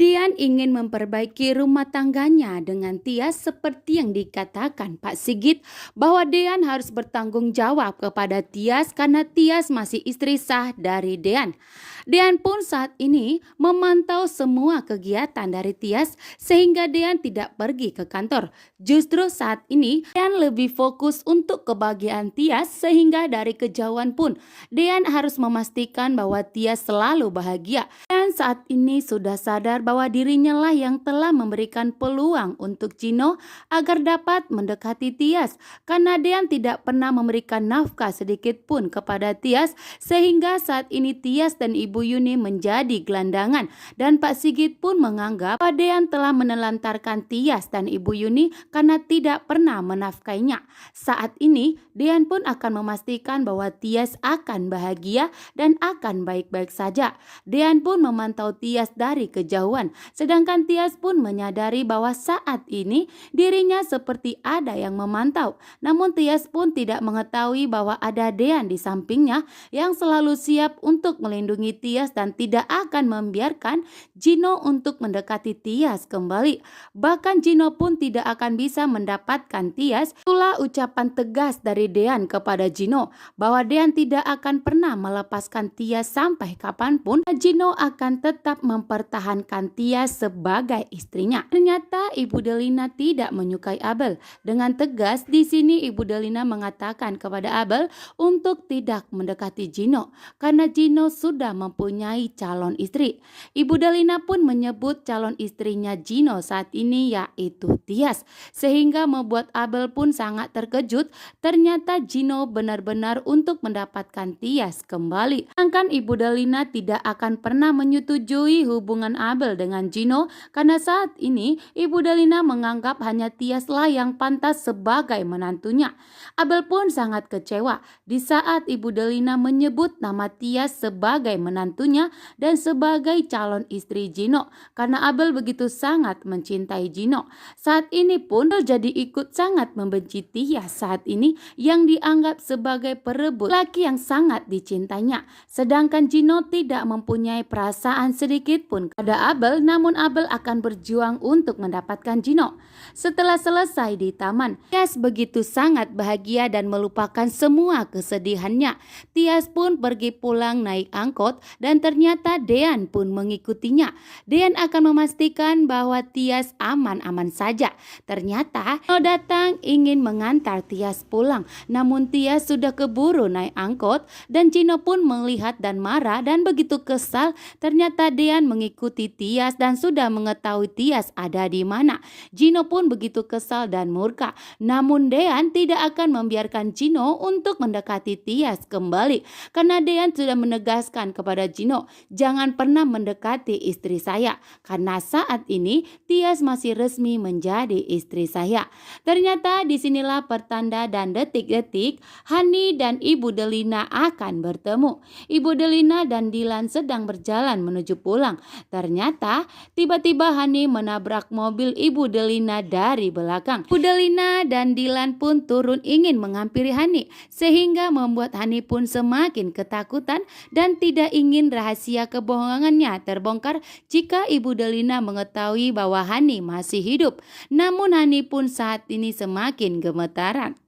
Dian ingin memperbaiki rumah tangganya dengan Tias seperti yang dikatakan Pak Sigit bahwa Dian harus bertanggung jawab kepada Tias karena Tias masih istri sah dari Dian. Dian pun saat ini memantau semua kegiatan dari Tias sehingga Dian tidak pergi ke kantor. Justru saat ini Dian lebih fokus untuk kebahagiaan Tias sehingga dari kejauhan pun Dian harus memastikan bahwa Tias selalu bahagia. Dan saat ini sudah sadar bahwa dirinya lah yang telah memberikan peluang untuk Gino agar dapat mendekati Tias. Karena Dian tidak pernah memberikan nafkah sedikit pun kepada Tias sehingga saat ini Tias dan Ibu Yuni menjadi gelandangan. Dan Pak Sigit pun menganggap bahwa Dian telah menelantarkan Tias dan Ibu Yuni karena tidak pernah menafkainya. Saat ini Dian pun akan memastikan bahwa Tias akan bahagia dan akan baik-baik saja. Dian pun memantau Tias dari kejauhan, sedangkan Tias pun menyadari bahwa saat ini dirinya seperti ada yang memantau. Namun Tias pun tidak mengetahui bahwa ada Dian di sampingnya yang selalu siap untuk melindungi Tias dan tidak akan membiarkan Gino untuk mendekati Tias kembali. Bahkan Gino pun tidak akan bisa mendapatkan Tias. Itulah ucapan tegas dari Dian kepada Gino bahwa Dian tidak akan pernah melepaskan Tias sampai kapanpun. Gino akan tetap mempertahankan Tias sebagai istrinya. Ternyata Ibu Delina tidak menyukai Abel. Dengan tegas di sini Ibu Delina mengatakan kepada Abel untuk tidak mendekati Gino karena Gino sudah mempunyai calon istri. Ibu Delina pun menyebut calon istrinya Gino saat ini yaitu Tias, sehingga membuat Abel pun sangat terkejut. Ternyata Gino benar-benar untuk mendapatkan Tias kembali. Sedangkan Ibu Delina tidak akan pernah menyetujui hubungan Abel dengan Gino karena saat ini Ibu Delina menganggap hanya Tiaslah yang pantas sebagai menantunya. Abel pun sangat kecewa di saat Ibu Delina menyebut nama Tias sebagai menantunya dan sebagai calon istri Gino karena Abel begitu sangat mencintai Gino. Saat ini pun jadi ikut sangat membenci Tias saat ini yang dianggap sebagai perebut laki yang sangat dicintainya. Sedangkan Gino tidak mempunyai perasaan sedikit pun pada Abel, namun Abel akan berjuang untuk mendapatkan Gino. Setelah selesai di taman, Tias begitu sangat bahagia dan melupakan semua kesedihannya. Tias pun pergi pulang naik angkot dan ternyata Dian pun mengikutinya. Dian akan memastikan bahwa Tias aman-aman saja. Ternyata Gino datang ingin mengantar Tias pulang, namun Tias sudah keburu naik angkot dan Gino pun melihat dan marah dan begitu kesal. Ternyata Dian mengikuti Tias dan sudah mengetahui Tias ada di mana. Gino pun begitu kesal dan murka. Namun Dian tidak akan membiarkan Gino untuk mendekati Tias kembali karena Dian sudah menegaskan kepada Gino, jangan pernah mendekati istri saya karena saat ini Tias masih resmi menjadi istri saya. Ternyata disinilah pertanda dan detik-detik Hani dan Ibu Delina akan bertemu. Ibu Delina dan Dilan sedang berjalan menuju pulang. Ternyata tiba-tiba Hani menabrak mobil Ibu Delina dari belakang. Ibu Delina dan Dilan pun turun ingin menghampiri Hani sehingga membuat Hani pun semakin ketakutan dan tidak ingin rahasia kebohongannya terbongkar jika Ibu Delina mengetahui bahwa Hani masih hidup. Namun Hani pun saat ini semakin gemetaran.